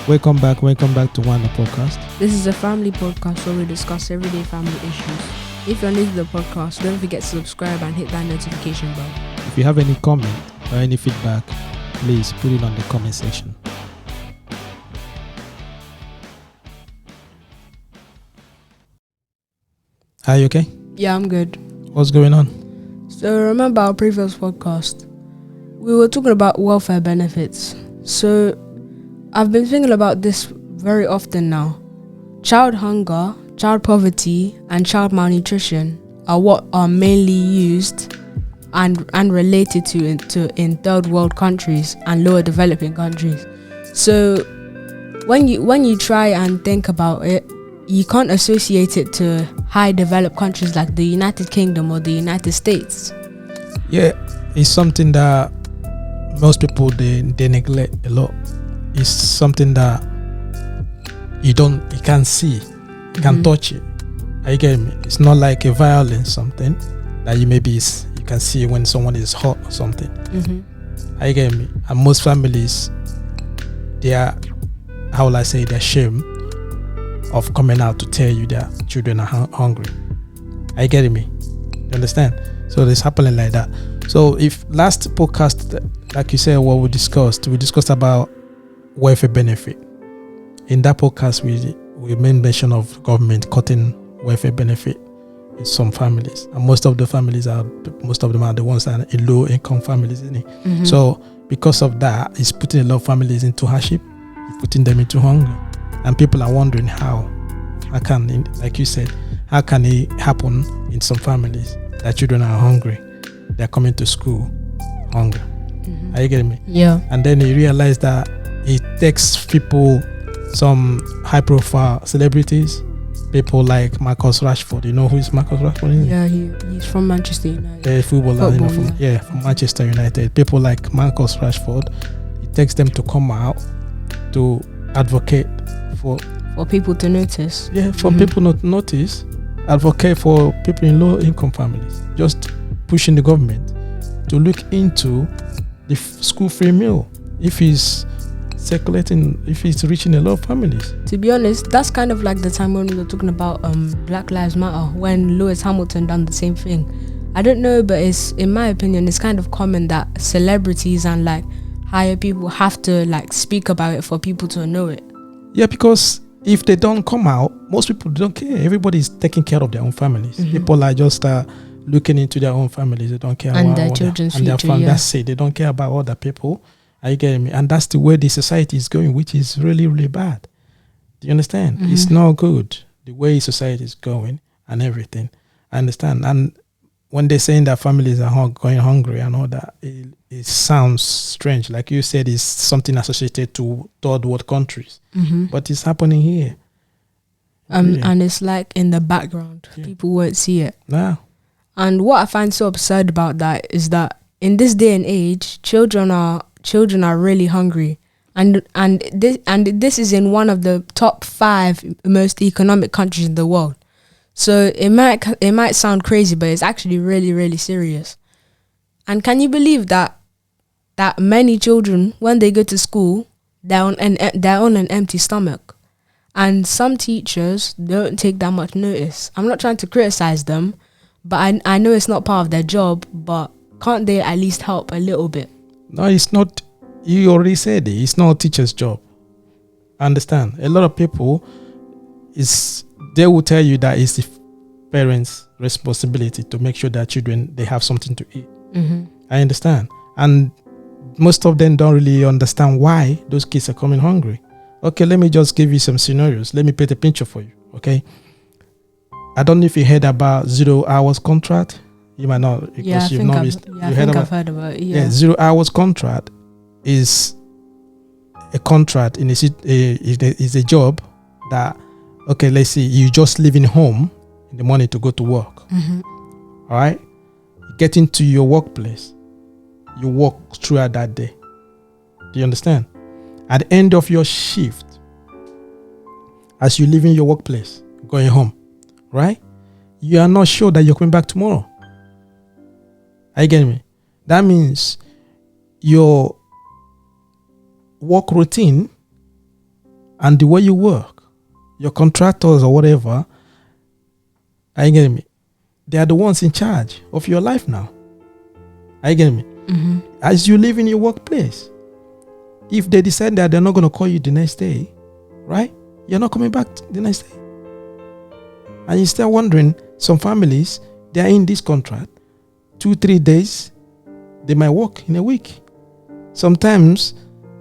Welcome back to One Podcast. This is a family podcast where we discuss everyday family issues. If you're new to the podcast, don't forget to subscribe and hit that notification bell. If you have any comment or any feedback, please put it on the comment section. Are you okay? Yeah, I'm good. What's going on? So remember our previous podcast, we were talking about welfare benefits. So I've been thinking about this very often now. Child hunger, child poverty, and child malnutrition are what are mainly used and related to in third world countries and lower developing countries. So when you try and think about it, you can't associate it to high developed countries like the United Kingdom or the United States. Yeah, it's something that most people they neglect a lot. It's something that you can't see, you can't touch it. Are you getting me? It's not like a violence, something that you can see when someone is hot or something. Are you getting me? And most families, they are, how will I say, they're ashamed of coming out to tell you their children are hungry. Are you getting me? You understand? So it's happening like that. So if last podcast, like you said, what we discussed about welfare benefit. In that podcast, we made mention of government cutting welfare benefit in some families, and most of them are the ones that are in low income families, isn't it? So because of that, it's putting a lot of families into hardship, putting them into hunger, and people are wondering how can, like you said, how can it happen in some families that children are hungry, they're coming to school hungry. Are you getting me? Yeah. And then you realize that it takes people, some high-profile celebrities, people like Marcus Rashford. You know who is Marcus Rashford? Yeah, he's from Manchester United. Footballer, from Manchester United. People like Marcus Rashford, it takes them to come out to advocate for people to notice. Yeah, for people not to notice, advocate for people in low-income families. Just pushing the government to look into the school free meal if it's circulating, if it's reaching a lot of families. To be honest, that's kind of like the time when we were talking about Black Lives Matter, when Lewis Hamilton done the same thing. I don't know, but it's, in my opinion, it's kind of common that celebrities and like higher people have to like speak about it for people to know it. Yeah, because if they don't come out, most people don't care. Everybody's taking care of their own families. People are just looking into their own families. They don't care and about their children's future. Yeah. That's it. They don't care about other people. Are you getting me? And that's the way the society is going, which is really, really bad. Do you understand? It's not good the way society is going and everything. I understand. And when they're saying that families are going hungry and all that, it sounds strange. Like you said, it's something associated to third world countries. But it's happening here. And it's like in the background. Yeah. People won't see it. No. And what I find so absurd about that is that in this day and age, children are really hungry, and this is in one of the top 5 most economic countries in the world. So it might sound crazy, but it's actually really, really serious. And can you believe that many children, when they go to school, they're on an empty stomach, and some teachers don't take that much notice. I'm not trying to criticize them, but I know it's not part of their job, but can't they at least help a little bit? No, it's not. You already said it. It's not a teacher's job. Understand? A lot of people, they will tell you that it's the parents' responsibility to make sure that children, they have something to eat. I understand. And most of them don't really understand why those kids are coming hungry. Okay, let me just give you some scenarios. Let me paint a picture for you. Okay. I don't know if you heard about 0 hours contract. You might not, because I've heard about it. Yeah. 0 hours contract is a contract is a job that, okay, let's say you just leaving home in the morning to go to work. All right, you get into your workplace, you work throughout that day. Do you understand? At the end of your shift, as you leaving your workplace, going home, right? You are not sure that you're coming back tomorrow. Are you getting me? That means your work routine and the way you work, your contractors or whatever, are you getting me? They are the ones in charge of your life now. Are you getting me? Mm-hmm. As you live in your workplace, if they decide that they're not going to call you the next day, right? You're not coming back the next day. And you start wondering, some families, they are in this contract, 2-3 days, they might work in a week. Sometimes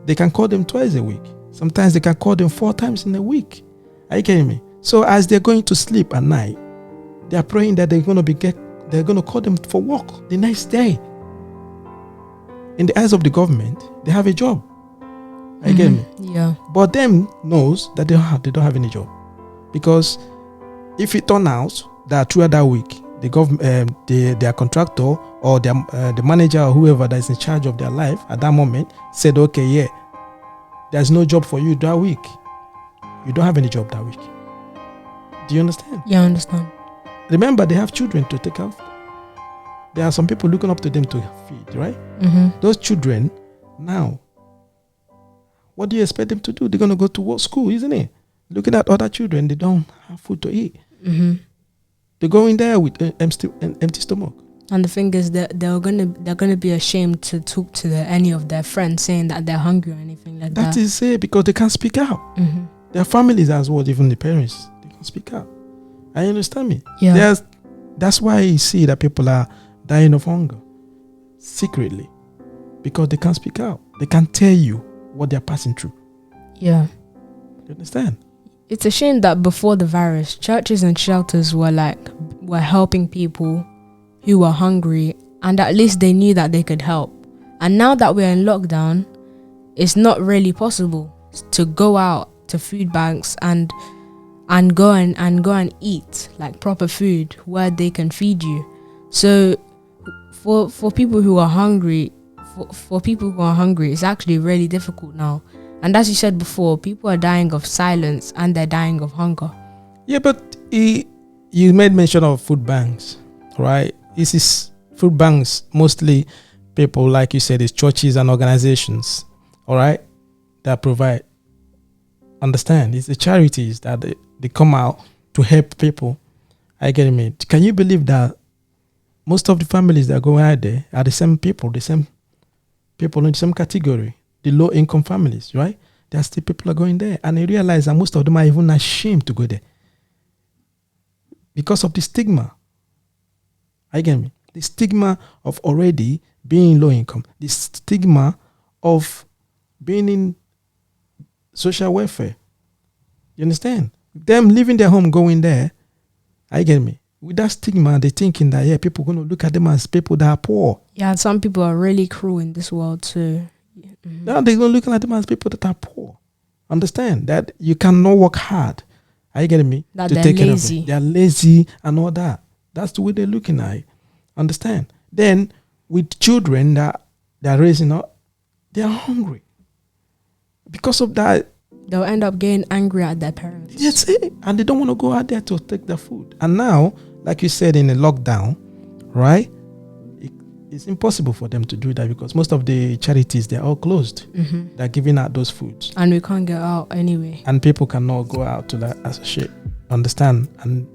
they can call them twice a week. Sometimes they can call them 4 times in a week. Are you getting me? So as they're going to sleep at night, they are praying that they're going to call them for work the next day. In the eyes of the government, they have a job. Are you getting me? Yeah. But them knows that they don't have any job, because if it turns out that throughout that week, the government, their contractor or the manager or whoever that is in charge of their life at that moment said, okay, yeah, there's no job for you that week. You don't have any job that week. Do you understand? Yeah, I understand. Remember, they have children to take care of. There are some people looking up to them to feed, right? Mm-hmm. Those children now, what do you expect them to do? They're going to go to school, isn't it? Looking at other children, they don't have food to eat. Mm-hmm. They go in there with an empty stomach. And the thing is that they're gonna be ashamed to talk to any of their friends saying that they're hungry or anything like that. That is it, because they can't speak out. Mm-hmm. Their families as well, even the parents, they can't speak out. I understand me. Yeah. That's why you see that people are dying of hunger secretly, because they can't speak out. They can't tell you what they're passing through. Yeah. You understand? It's a shame that before the virus, churches and shelters were helping people who were hungry, and at least they knew that they could help. And now that we're in lockdown, it's not really possible to go out to food banks and go and eat like proper food where they can feed you. So for people who are hungry, it's actually really difficult now. And as you said before, people are dying of silence and they're dying of hunger. Yeah, but you made mention of food banks, right? This is food banks, mostly people, like you said, is churches and organizations, all right, that provide. Understand? It's the charities that they come out to help people. I get it. Can you believe that most of the families that go out there are the same people in the same category? The low income families, right? There are still people are going there, and they realize that most of them are even ashamed to go there because of the stigma. I get me. The stigma of already being low income, the stigma of being in social welfare. You understand? Them leaving their home, going there. I get me. With that stigma, they thinking that people are going to look at them as people that are poor. Yeah, some people are really cruel in this world too. Mm-hmm. Now they're going to look at them as people that are poor. Understand that you cannot work hard. Are you getting me? That they're lazy. They're lazy and all that. That's the way they're looking at it. Understand? Then with children that they're raising up, they're hungry. Because of that, they'll end up getting angry at their parents. That's it. And they don't want to go out there to take their food. And now, like you said, in a lockdown, right? It's impossible for them to do that because most of the charities, they're all closed. Mm-hmm. They're giving out those foods. And we can't get out anyway. And people cannot go out to that associate. Understand? And,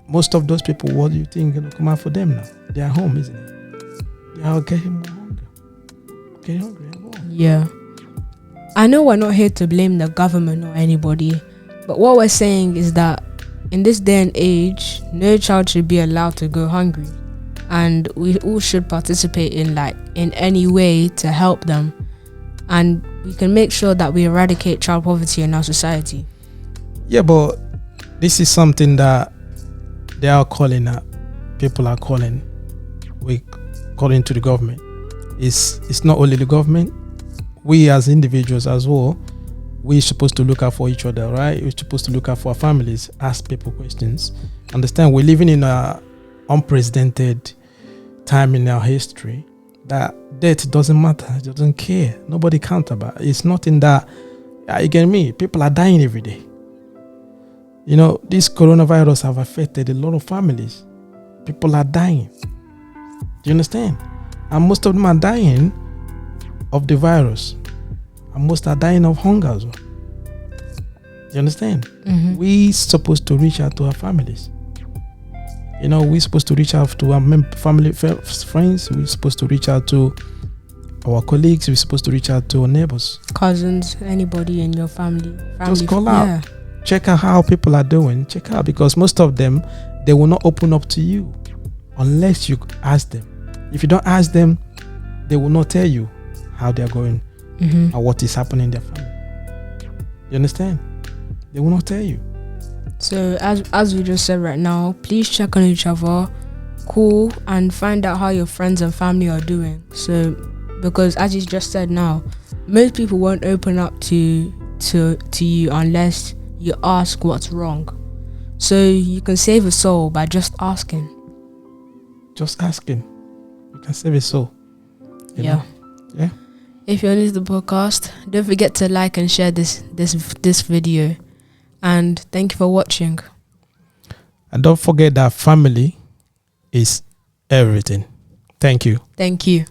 most of those people, what do you think is going to come out for them now? They are home, isn't it? They are getting more hunger. Getting hungry at home. Yeah. I know we're not here to blame the government or anybody, but what we're saying is that in this day and age, no child should be allowed to go hungry. And we all should participate in any way to help them. And we can make sure that we eradicate child poverty in our society. Yeah, but this is something that they are calling up. People are calling. We're calling to the government. It's not only the government. We as individuals as well, we're supposed to look out for each other, right? We're supposed to look out for our families, ask people questions. Understand, we're living in an unprecedented time in our history that death doesn't matter, it doesn't care. Nobody counts about it. It's nothing that, you get me? People are dying every day. This coronavirus have affected a lot of families. People are dying. Do you understand? And most of them are dying of the virus. And most are dying of hunger as well. You understand? We supposed to reach out to our families. We're supposed to reach out to our family, friends. We're supposed to reach out to our colleagues. We're supposed to reach out to our neighbors, cousins, anybody in your family. Just call out. Check out how people are doing. Check out, because most of them, they will not open up to you unless you ask them. If you don't ask them, they will not tell you how they're going or what is happening in their family. You understand? They will not tell you. So as we just said right now, please check on each other, call, and find out how your friends and family are doing. So, because as you just said now, most people won't open up to you unless you ask what's wrong. So you can save a soul by just asking. Just asking. You can save a soul. You know? Yeah. If you're new to the podcast, don't forget to like and share this video. And thank you for watching. And don't forget that family is everything. Thank you. Thank you.